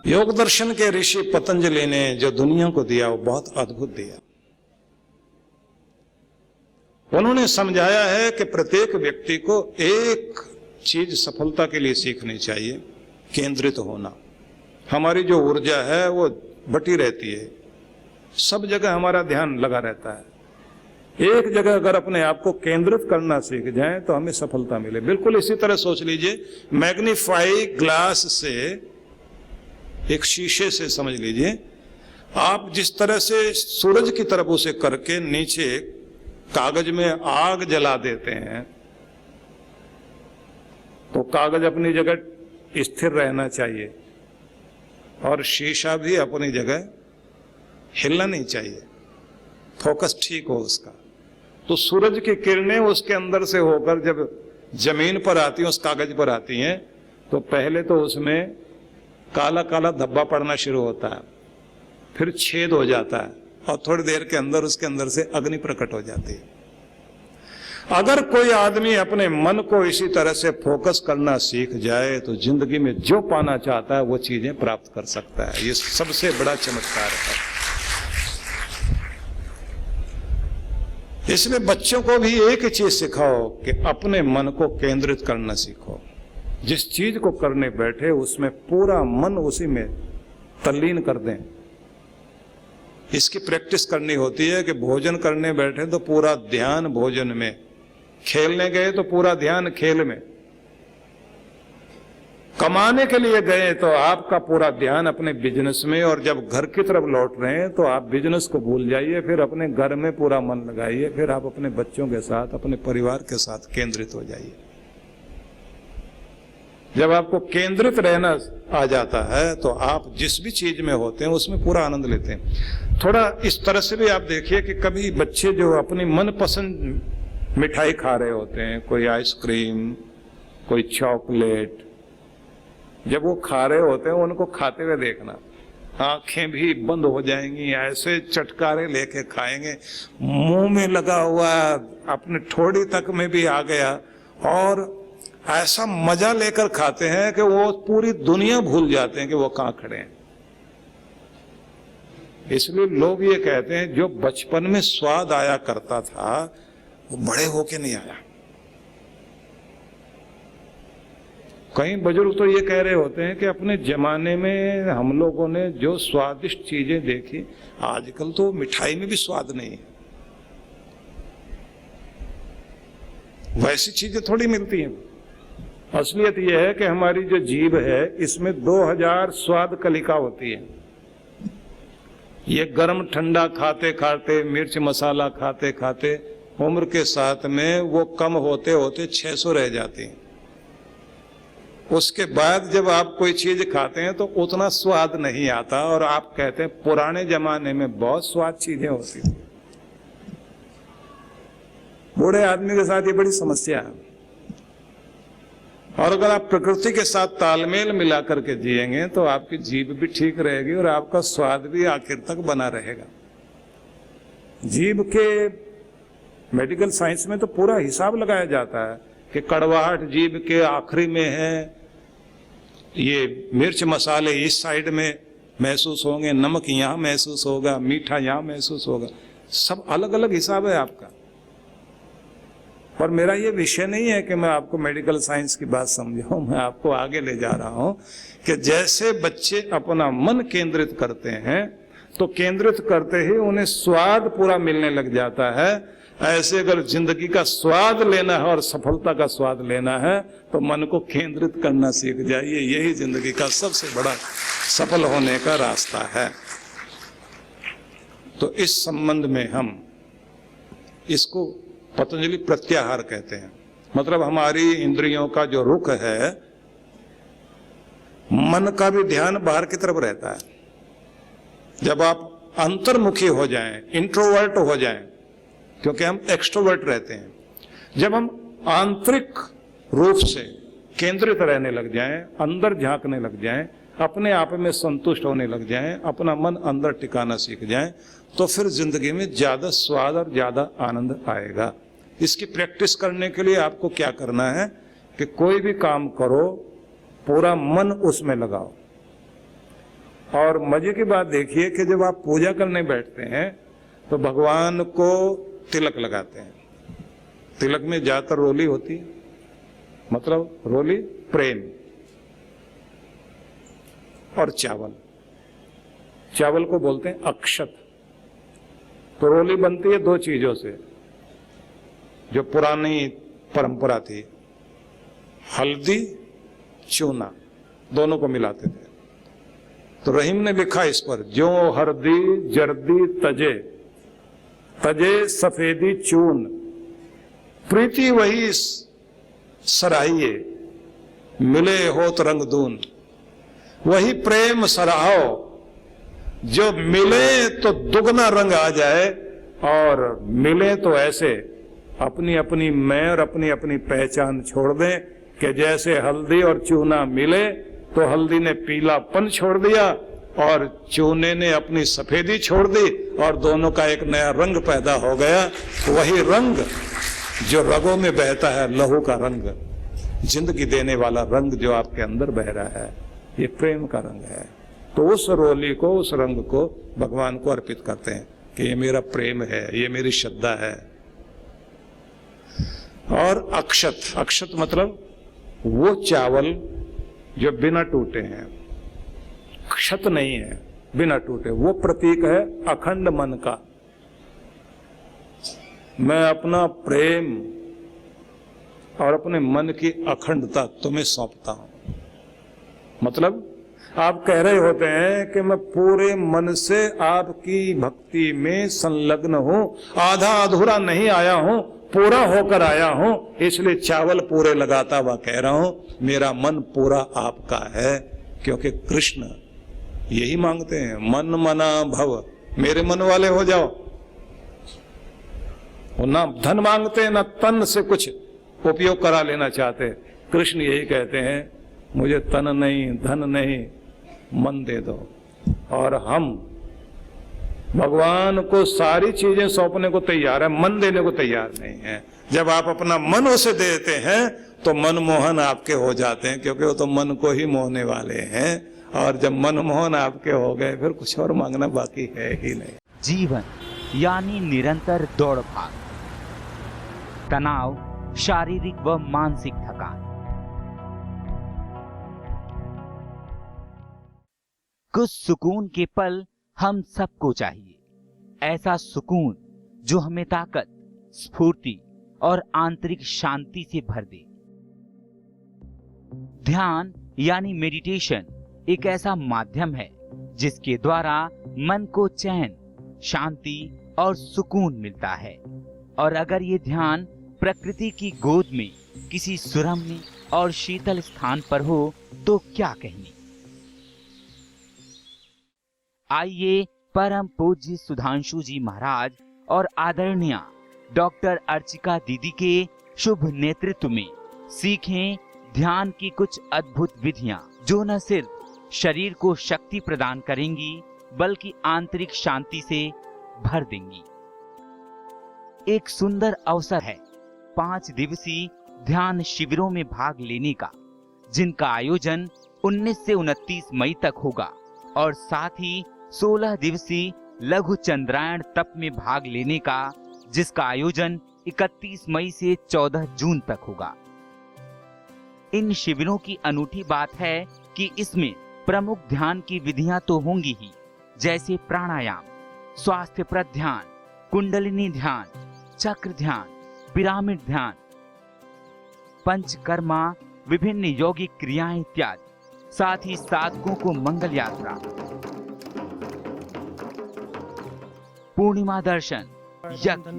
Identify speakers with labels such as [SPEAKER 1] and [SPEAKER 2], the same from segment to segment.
[SPEAKER 1] योग दर्शन के ऋषि पतंजलि ने जो दुनिया को दिया वो बहुत अद्भुत दिया। उन्होंने समझाया है कि प्रत्येक व्यक्ति को एक चीज सफलता के लिए सीखनी चाहिए, केंद्रित होना। हमारी जो ऊर्जा है वो बटी रहती है, सब जगह हमारा ध्यान लगा रहता है। एक जगह अगर अपने आप को केंद्रित करना सीख जाएं तो हमें सफलता मिले। बिल्कुल इसी तरह सोच लीजिए, मैग्नीफाई ग्लास से, एक शीशे से समझ लीजिए, आप जिस तरह से सूरज की तरफ उसे करके नीचे कागज में आग जला देते हैं तो कागज अपनी जगह स्थिर रहना चाहिए और शीशा भी अपनी जगह हिलना नहीं चाहिए, फोकस ठीक हो उसका। तो सूरज की किरणें उसके अंदर से होकर जब जमीन पर आती हैं, उस कागज पर आती हैं, तो पहले तो उसमें काला काला धब्बा पड़ना शुरू होता है, फिर छेद हो जाता है और थोड़ी देर के अंदर उसके अंदर से अग्नि प्रकट हो जाती है। अगर कोई आदमी अपने मन को इसी तरह से फोकस करना सीख जाए तो जिंदगी में जो पाना चाहता है वो चीजें प्राप्त कर सकता है। ये सबसे बड़ा चमत्कार है। इसलिए बच्चों को भी एक ही चीज सिखाओ कि अपने मन को केंद्रित करना सीखो। जिस चीज को करने बैठे उसमें पूरा मन उसी में तल्लीन कर दें। इसकी प्रैक्टिस करनी होती है कि भोजन करने बैठे तो पूरा ध्यान भोजन में, खेलने गए तो पूरा ध्यान खेल में, कमाने के लिए गए तो आपका पूरा ध्यान अपने बिजनेस में, और जब घर की तरफ लौट रहे हैं तो आप बिजनेस को भूल जाइए, फिर अपने घर में पूरा मन लगाइए, फिर आप अपने बच्चों के साथ, अपने परिवार के साथ केंद्रित हो जाइए। जब आपको केंद्रित रहना आ जाता है तो आप जिस भी चीज में होते हैं उसमें पूरा आनंद लेते हैं। थोड़ा इस तरह से भी आप देखिए कि कभी बच्चे जो अपनी मनपसंद मिठाई खा रहे होते हैं, कोई आइसक्रीम, कोई चॉकलेट, जब वो खा रहे होते हैं उनको खाते हुए देखना, आंखें भी बंद हो जाएंगी, ऐसे चटकारे लेके खाएंगे, मुंह में लगा हुआ अपने ठोड़ी तक में भी आ गया, और ऐसा मजा लेकर खाते हैं कि वो पूरी दुनिया भूल जाते हैं कि वो कहां खड़े हैं। इसलिए लोग ये कहते हैं जो बचपन में स्वाद आया करता था वो बड़े होके नहीं आया। कई बुजुर्ग तो ये कह रहे होते हैं कि अपने जमाने में हम लोगों ने जो स्वादिष्ट चीजें देखी, आजकल तो मिठाई में भी स्वाद नहीं है, वैसी चीजें थोड़ी मिलती हैं। असलियत यह है कि हमारी जो जीभ है इसमें 2000 स्वाद कलिका होती है। ये गर्म ठंडा खाते खाते, मिर्च मसाला खाते खाते उम्र के साथ में वो कम होते होते 600 रह जाती हैं। उसके बाद जब आप कोई चीज खाते हैं तो उतना स्वाद नहीं आता, और आप कहते हैं पुराने जमाने में बहुत स्वाद चीजें होती थी। बूढ़े आदमी के साथ ये बड़ी समस्या है। और अगर आप प्रकृति के साथ तालमेल मिला करके जिएंगे तो आपकी जीभ भी ठीक रहेगी और आपका स्वाद भी आखिर तक बना रहेगा। जीभ के मेडिकल साइंस में तो पूरा हिसाब लगाया जाता है कि कड़वाहट जीभ के आखिरी में है, ये मिर्च मसाले इस साइड में महसूस होंगे, नमक यहाँ महसूस होगा, मीठा यहाँ महसूस होगा, सब अलग अलग हिसाब है आपका। पर मेरा ये विषय नहीं है कि मैं आपको मेडिकल साइंस की बात समझाऊं, मैं आपको आगे ले जा रहा हूं कि जैसे बच्चे अपना मन केंद्रित करते हैं तो केंद्रित करते ही उन्हें स्वाद पूरा मिलने लग जाता है। ऐसे अगर जिंदगी का स्वाद लेना है और सफलता का स्वाद लेना है तो मन को केंद्रित करना सीख जाइए। यही जिंदगी का सबसे बड़ा सफल होने का रास्ता है। तो इस संबंध में हम इसको पतंजलि प्रत्याहार कहते हैं। मतलब हमारी इंद्रियों का जो रुख है, मन का भी ध्यान बाहर की तरफ रहता है। जब आप अंतर्मुखी हो जाएं, इंट्रोवर्ट हो जाएं, क्योंकि हम एक्सट्रोवर्ट रहते हैं, जब हम आंतरिक रूप से केंद्रित रहने लग जाएं, अंदर झांकने लग जाएं, अपने आप में संतुष्ट होने लग जाएं, अपना मन अंदर टिकाना सीख जाएं, तो फिर जिंदगी में ज्यादा स्वाद और ज्यादा आनंद आएगा। इसकी प्रैक्टिस करने के लिए आपको क्या करना है कि कोई भी काम करो पूरा मन उसमें लगाओ। और मजे की बात देखिए कि जब आप पूजा करने बैठते हैं तो भगवान को तिलक लगाते हैं। तिलक में ज्यादातर रोली होती है, मतलब रोली प्रेम, और चावल, चावल को बोलते हैं अक्षत। तो रोली बनती है दो चीजों से, जो पुरानी परंपरा थी, हल्दी चूना, दोनों को मिलाते थे। तो रहीम ने लिखा इस पर, जो हरदी जर्दी तजे, तजे सफेदी चून, प्रीति वही सराहिए, मिले होत रंग दून। वही प्रेम सराहो, जो मिले तो दुगना रंग आ जाए, और मिले तो ऐसे अपनी अपनी मैं और अपनी अपनी पहचान छोड़ दें कि जैसे हल्दी और चूना मिले तो हल्दी ने पीलापन छोड़ दिया और चूने ने अपनी सफेदी छोड़ दी, और दोनों का एक नया रंग पैदा हो गया। वही रंग जो रगों में बहता है, लहू का रंग, जिंदगी देने वाला रंग जो आपके अंदर बह रहा है, ये प्रेम का रंग है। तो उस रोली को, उस रंग को भगवान को अर्पित करते हैं कि ये मेरा प्रेम है, ये मेरी श्रद्धा है। और अक्षत, अक्षत मतलब वो चावल जो बिना टूटे हैं, क्षत नहीं है, बिना टूटे, वो प्रतीक है अखंड मन का। मैं अपना प्रेम और अपने मन की अखंडता तुम्हें सौंपता हूं। मतलब आप कह रहे होते हैं कि मैं पूरे मन से आपकी भक्ति में संलग्न हूं, आधा अधूरा नहीं आया हूं, पूरा होकर आया हूं, इसलिए चावल पूरे लगाता हुआ कह रहा हूं, मेरा मन पूरा आपका है। क्योंकि कृष्ण यही मांगते हैं, मन मना भव, मेरे मन वाले हो जाओ। वो ना धन मांगते, ना तन से कुछ उपयोग करा लेना चाहते। कृष्ण यही कहते हैं, मुझे तन नहीं, धन नहीं, मन दे दो। और हम भगवान को सारी चीजें सौंपने को तैयार है, मन देने को तैयार नहीं है। जब आप अपना मन उसे देते हैं तो मनमोहन आपके हो जाते हैं, क्योंकि वो तो मन को ही मोहने वाले हैं। और जब मनमोहन आपके हो गए, फिर कुछ और मांगना बाकी है ही नहीं।
[SPEAKER 2] जीवन यानी निरंतर दौड़ भाग, तनाव, शारीरिक व मानसिक थकान। कुछ सुकून के पल हम सबको चाहिए, ऐसा सुकून जो हमें ताकत, स्फूर्ति और आंतरिक शांति से भर दे। ध्यान यानी मेडिटेशन एक ऐसा माध्यम है जिसके द्वारा मन को चैन, शांति और सुकून मिलता है। और अगर ये ध्यान प्रकृति की गोद में किसी सुरम्य और शीतल स्थान पर हो तो क्या कहने। आइए परम पूज्य सुधांशु जी महाराज और आदरणीय डॉक्टर अर्चिका दीदी के शुभ नेतृत्व में सीखें ध्यान की कुछ अद्भुत विधियां, जो न सिर्फ शरीर को शक्ति प्रदान करेंगी बल्कि आंतरिक शांति से भर देंगी। एक सुंदर अवसर है 5 दिवसीय ध्यान शिविरों में भाग लेने का, जिनका आयोजन 19 से 29 मई तक होगा, और साथ ही 16 दिवसीय लघु चंद्रायण तप में भाग लेने का, जिसका आयोजन 31 मई से 14 जून तक होगा। इन शिविरों की अनूठी बात है कि इसमें प्रमुख ध्यान की विधियां तो होंगी ही, जैसे प्राणायाम, स्वास्थ्यप्रद ध्यान, कुंडलिनी ध्यान, चक्र ध्यान, पिरामिड ध्यान, पंचकर्मा, विभिन्न यौगिक क्रियाएं इत्यादि। साथ ही साधकों को मंगल यात्रा, पूर्णिमा दर्शन, यज्ञ,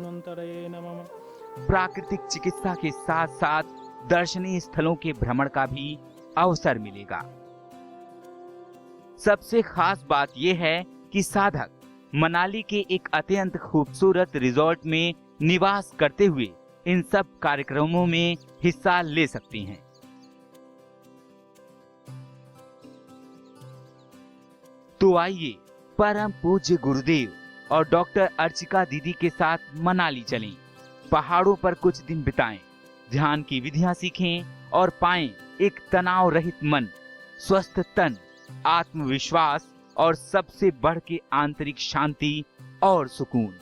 [SPEAKER 2] प्राकृतिक चिकित्सा के साथ साथ दर्शनीय स्थलों के भ्रमण का भी अवसर मिलेगा। सबसे खास बात यह है कि साधक मनाली के एक अत्यंत खूबसूरत रिजॉर्ट में निवास करते हुए इन सब कार्यक्रमों में हिस्सा ले सकते हैं। तो आइए परम पूज्य गुरुदेव और डॉक्टर अर्चिका दीदी के साथ मनाली चलें, पहाड़ों पर कुछ दिन बिताएं, ध्यान की विधियां सीखें और पाएं एक तनाव रहित मन, स्वस्थ तन, आत्मविश्वास और सबसे बढ़ के आंतरिक शांति और सुकून।